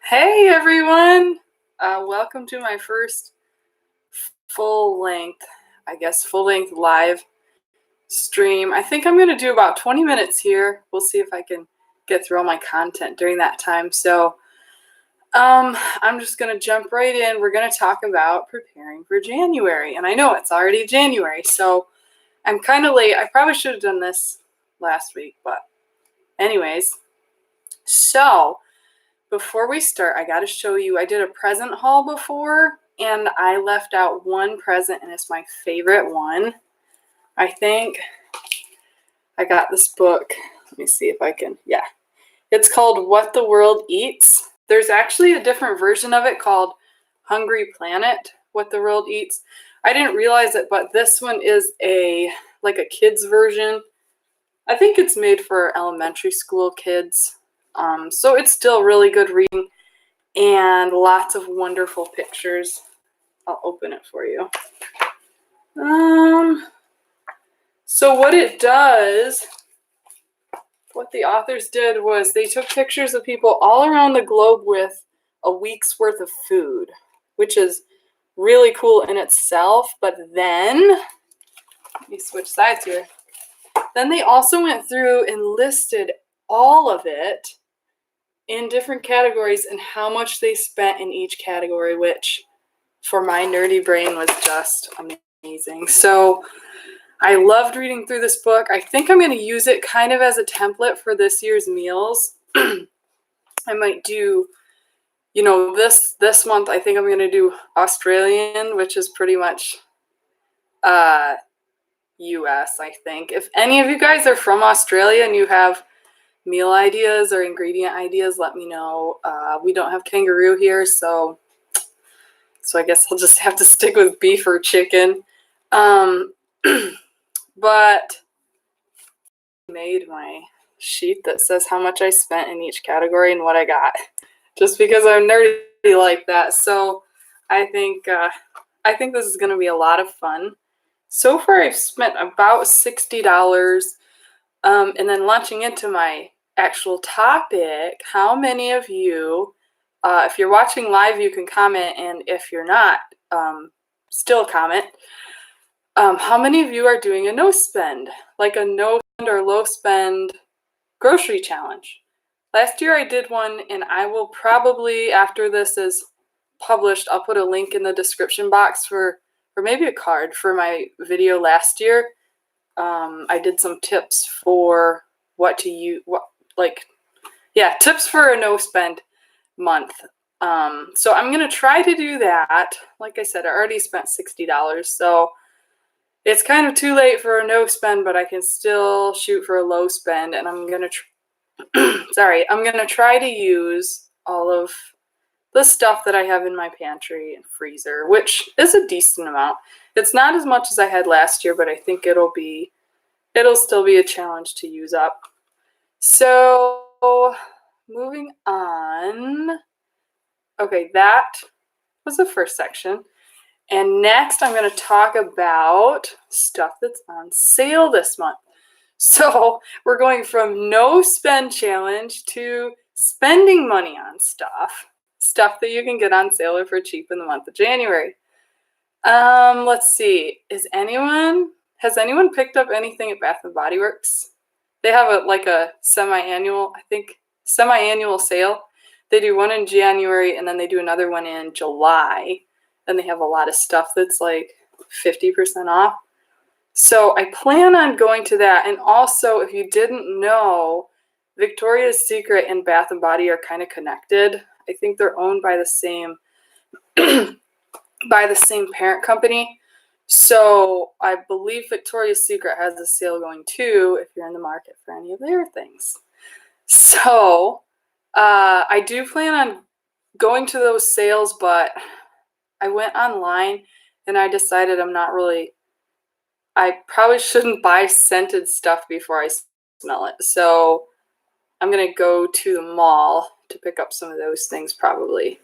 Hey everyone! Welcome to my first full length live stream. I think I'm going to do about 20 minutes here. We'll see if I can get through all my content during that time. So I'm just going to jump right in. We're going to talk about preparing for January. And I know it's already January, so I'm kind of late. I probably should have done this last week, but anyways. So before we start, I got to show you, I did a present haul before, and I left out one present, and it's my favorite one. I think I got this book. Let me see if I can, yeah. It's called What the World Eats. There's actually a different version of it called Hungry Planet, What the World Eats. I didn't realize it, but this one is like a kid's version. I think it's made for elementary school kids. So it's still really good reading and lots of wonderful pictures. I'll open it for you. So what it does, what the authors did was they took pictures of people all around the globe with a week's worth of food, which is really cool in itself. But then, let me switch sides here. Then they also went through and listed all of it in different categories and how much they spent in each category, which for my nerdy brain was just amazing. So I loved reading through this book. I think I'm going to use it kind of as a template for this year's meals. I might do, this month I think I'm going to do Australian, which is pretty much US, I think. If any of you guys are from Australia and you have meal ideas or ingredient ideas, let me know. We don't have kangaroo here, so I guess I'll just have to stick with beef or chicken. But I made my sheet that says how much I spent in each category and what I got, just because I'm nerdy like that. So I think this is going to be a lot of fun. So far, I've spent about $60. And then launching into my actual topic, how many of you, if you're watching live, you can comment, and if you're not, still comment. How many of you are doing a no spend, like a no spend or low spend grocery challenge? Last year I did one, and I will probably, after this is published, I'll put a link in the description box or maybe a card for my video last year. I did some tips for what to use, tips for a no spend month. So I'm going to try to do that. Like I said, I already spent $60, so it's kind of too late for a no spend, but I can still shoot for a low spend, and I'm going to I'm going to try to use all of the stuff that I have in my pantry and freezer, which is a decent amount. It's not as much as I had last year, but I think it'll still be a challenge to use up. So moving on. Okay, that was the first section. And next I'm going to talk about stuff that's on sale this month. So we're going from no spend challenge to spending money on stuff that you can get on sale or for cheap in the month of January. Let's see. Has anyone picked up anything at Bath & Body Works? They have a semi-annual sale. They do one in January, and then they do another one in July. And they have a lot of stuff that's like 50% off. So I plan on going to that. And also, if you didn't know, Victoria's Secret and Bath & Body are kind of connected. I think they're owned by the same parent company. So I believe Victoria's Secret has a sale going too if you're in the market for any of their things. So I do plan on going to those sales, but I went online and I decided I probably shouldn't buy scented stuff before I smell it. So I'm going to go to the mall to pick up some of those things probably.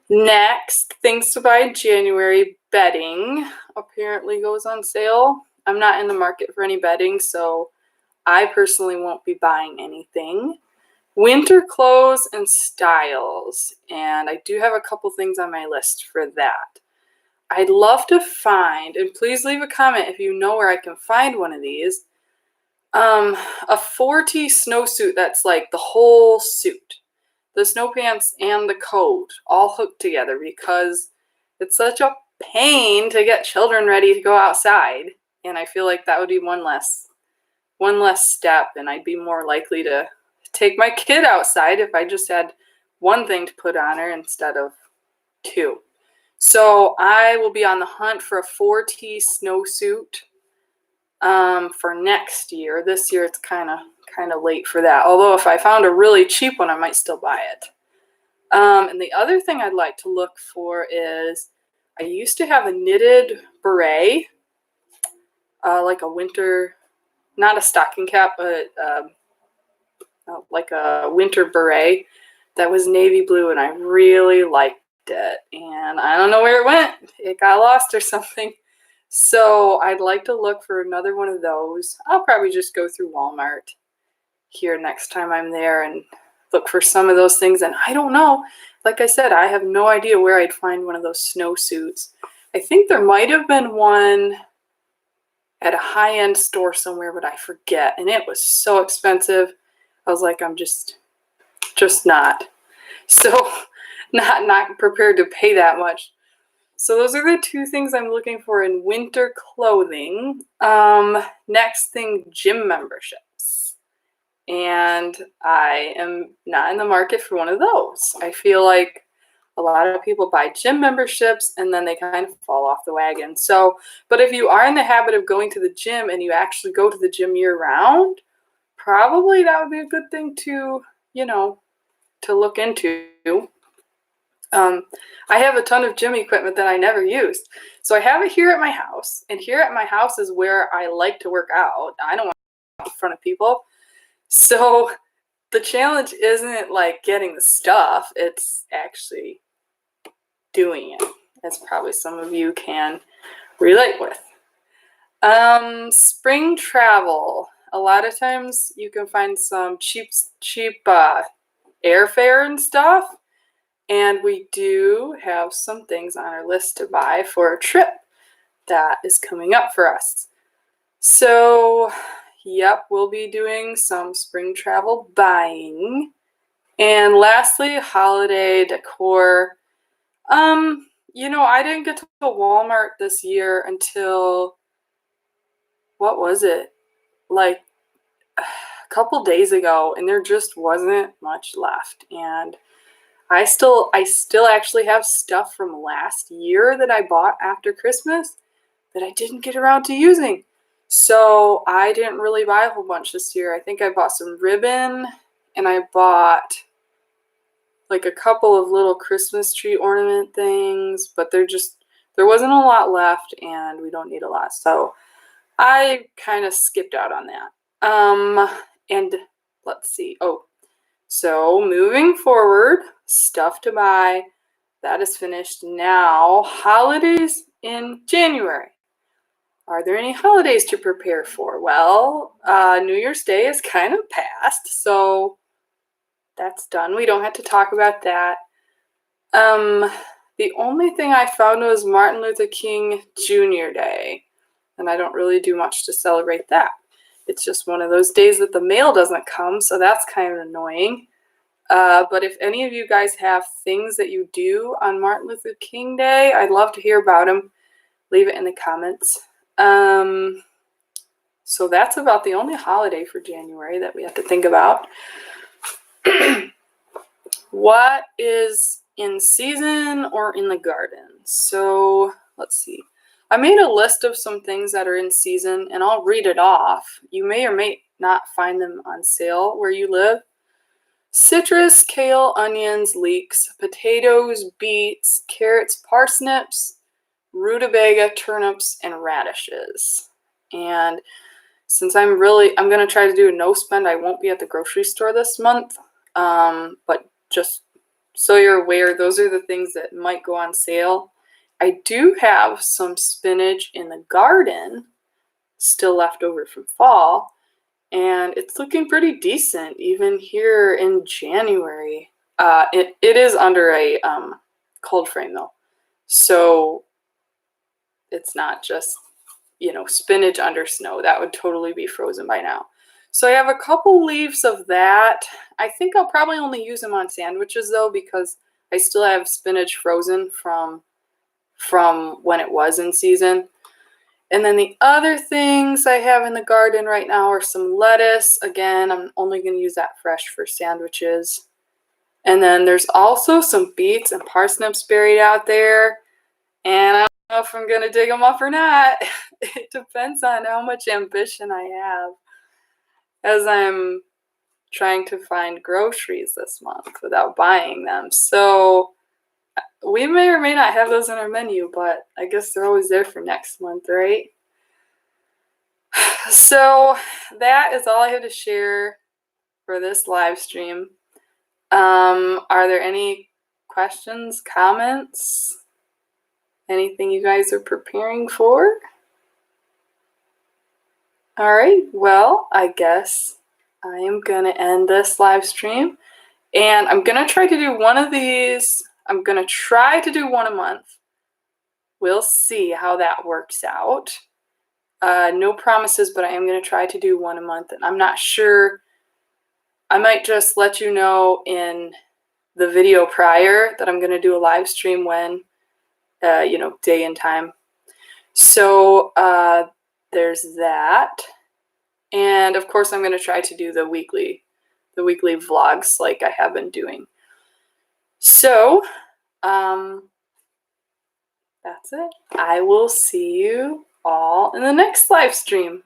Next, things to buy in January, bedding apparently goes on sale. I'm not in the market for any bedding, so I personally won't be buying anything. winter clothes and styles, and I do have a couple things on my list for that. I'd love to find, and please leave a comment if you know where I can find one of these, a 4T snowsuit that's like the whole suit, the snow pants and the coat all hooked together, because it's such a pain to get children ready to go outside, and I feel like that would be one less step, and I'd be more likely to take my kid outside if I just had one thing to put on her instead of two. So I will be on the hunt for a 4T snowsuit for next year. This year it's kind of late for that. Although if I found a really cheap one, I might still buy it. And the other thing I'd like to look for is, I used to have a knitted beret, like a winter, not a stocking cap, but like a winter beret that was navy blue, and I really liked it. And I don't know where it went. It got lost or something. So I'd like to look for another one of those. I'll probably just go through Walmart here next time I'm there and look for some of those things. And I don't know. Like I said, I have no idea where I'd find one of those snowsuits. I think there might have been one at a high-end store somewhere, but I forget. And it was so expensive. I was like, I'm just not. So not prepared to pay that much. So those are the two things I'm looking for in winter clothing. Next thing, gym memberships. And I am not in the market for one of those. I feel like a lot of people buy gym memberships and then they kind of fall off the wagon. So, but if you are in the habit of going to the gym and you actually go to the gym year round, probably that would be a good thing to, to look into. I have a ton of gym equipment that I never used. So I have it here at my house, and here at my house is where I like to work out. I don't want to work in front of people. So the challenge isn't like getting the stuff, it's actually doing it, as probably some of you can relate with. Spring travel. A lot of times you can find some cheap airfare and stuff. And we do have some things on our list to buy for a trip that is coming up for us. So, yep, we'll be doing some spring travel buying. And lastly, holiday decor. I didn't get to Walmart this year until, what was it? Like a couple days ago, and there just wasn't much left. And I still actually have stuff from last year that I bought after Christmas that I didn't get around to using. So I didn't really buy a whole bunch this year. I think I bought some ribbon, and I bought like a couple of little Christmas tree ornament things, but there wasn't a lot left, and we don't need a lot. So I kind of skipped out on that. And let's see. So moving forward, stuff to buy, that is finished. Now, holidays in January. Are there any holidays to prepare for? Well, New Year's Day is kind of past, so that's done. We don't have to talk about that. The only thing I found was Martin Luther King Jr. Day, and I don't really do much to celebrate that. It's just one of those days that the mail doesn't come, so that's kind of annoying. But if any of you guys have things that you do on Martin Luther King Day, I'd love to hear about them. Leave it in the comments. So that's about the only holiday for January that we have to think about. What is in season or in the garden? So let's see. I made a list of some things that are in season, and I'll read it off. You may or may not find them on sale where you live. Citrus, kale, onions, leeks, potatoes, beets, carrots, parsnips, rutabaga, turnips, and radishes. And since I'm going to try to do a no spend, I won't be at the grocery store this month. But just so you're aware, those are the things that might go on sale. I do have some spinach in the garden still left over from fall. and it's looking pretty decent even here in January. It is under a cold frame though, so it's not just, spinach under snow. That would totally be frozen by now. So I have a couple leaves of that. I think I'll probably only use them on sandwiches though, because I still have spinach frozen from when it was in season. And then the other things I have in the garden right now are some lettuce. Again, I'm only going to use that fresh for sandwiches. And then there's also some beets and parsnips buried out there. And I don't know if I'm going to dig them up or not. It depends on how much ambition I have as I'm trying to find groceries this month without buying them. So we may or may not have those on our menu, but I guess they're always there for next month, right? So that is all I have to share for this live stream. Are there any questions, comments, anything you guys are preparing for? All right, well, I guess I am going to end this live stream, and I'm going to try to do one of these. I'm going to try to do one a month. We'll see how that works out. No promises, but I am going to try to do one a month, and I'm not sure. I might just let you know in the video prior that I'm going to do a live stream when, day and time. So there's that. And of course, I'm going to try to do the weekly vlogs like I have been doing. So that's it. I will see you all in the next live stream.